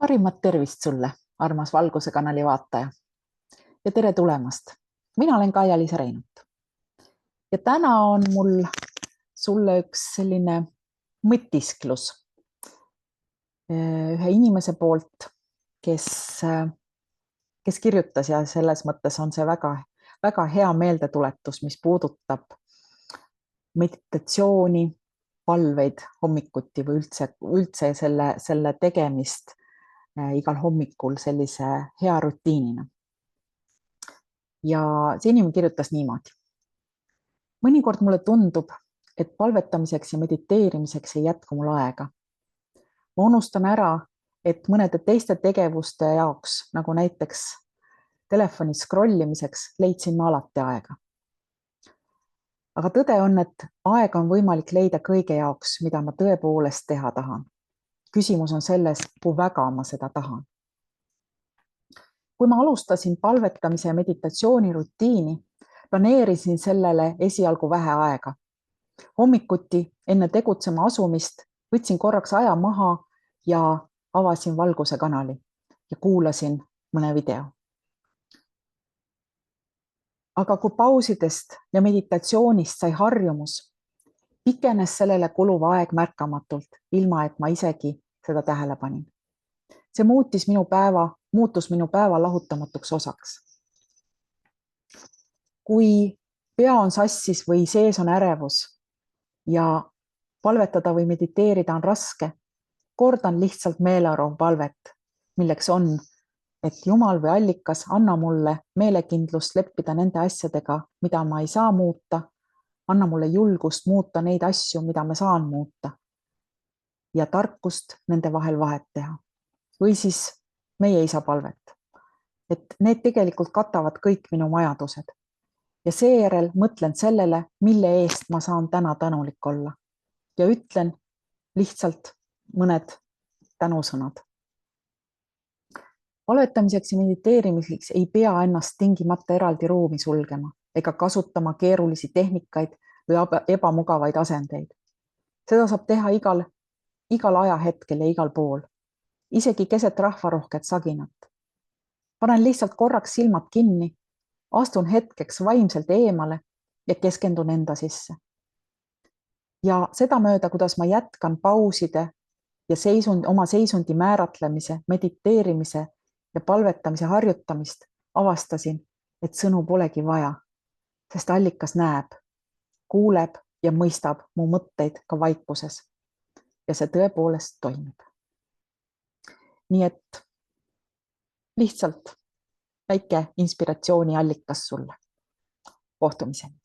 Parimat tervist sulle, armas Valguse kanali vaataja. Ja tere tulemast. Mina olen Kaia-Liisa Reinut. Ja täna on mul sulle üks selline mõtisklus ühe inimese poolt, kes kirjutas, ja selles mõttes on see väga hea meeldetuletus, mis puudutab meditatsiooni, palveid hommikuti või üldse selle tegemist igal hommikul sellise hea rutiinina. Ja see inimene kirjutas niimoodi. Mõnikord mulle tundub, et palvetamiseks ja mediteerimiseks ei jätku mul aega. Ma unustan ära, et mõnede teiste tegevuste jaoks, nagu näiteks telefoni scrollimiseks, leidsin ma alati aega. Aga tõde on, et aega on võimalik leida kõige jaoks, mida ma tõepoolest teha tahan. Küsimus on selles, kui väga ma seda tahan. Kui ma alustasin palvetamise ja meditatsiooni rutiini, planeerisin sellele esialgu vähe aega. Hommikuti enne tegutsema asumist võtsin korraks aja maha ja avasin Valguse kanali ja kuulasin mõne video. Aga kui pausidest ja meditatsioonist sai harjumus, pikenes sellele kuluva aeg märkamatult, ilma et ma isegi seda tähele panin. See muutus minu päeva lahutamatuks osaks. Kui pea on sassis või sees on ärevus ja palvetada või mediteerida on raske, kordan lihtsalt meeleolu palvet, milleks on, et Jumal või allikas anna mulle meelekindlust leppida nende asjadega, mida ma ei saa muuta, anna mulle julgust muuta neid asju, mida ma saan muuta, ja tarkust nende vahel vahet teha. Või siis meie isa palvet, et need tegelikult katavad kõik minu vajadused. Ja seejärel mõtlen sellele, mille eest ma saan täna tänulik olla. Ja ütlen lihtsalt mõned tänusõnad. Palvetamiseks ja mediteerimiseks ei pea ennast tingimata eraldi ruumi sulgema ega kasutama keerulisi tehnikaid või ebamugavaid asendeid. Seda saab teha igal ajahetkel ja igal pool, isegi keset rahvarohket saginat. Panen lihtsalt korraks silmad kinni, astun hetkeks vaimselt eemale ja keskendun enda sisse. Ja seda mööda, kuidas ma jätkan pauside ja oma seisundi määratlemise, mediteerimise ja palvetamise harjutamist, avastasin, et sõnu polegi vaja, sest allikas näeb, kuuleb ja mõistab mu mõtteid ka vaikuses. Ja see tõepoolest toimib. Nii et lihtsalt väike inspiratsiooni allikas sulle. Kohtumiseni.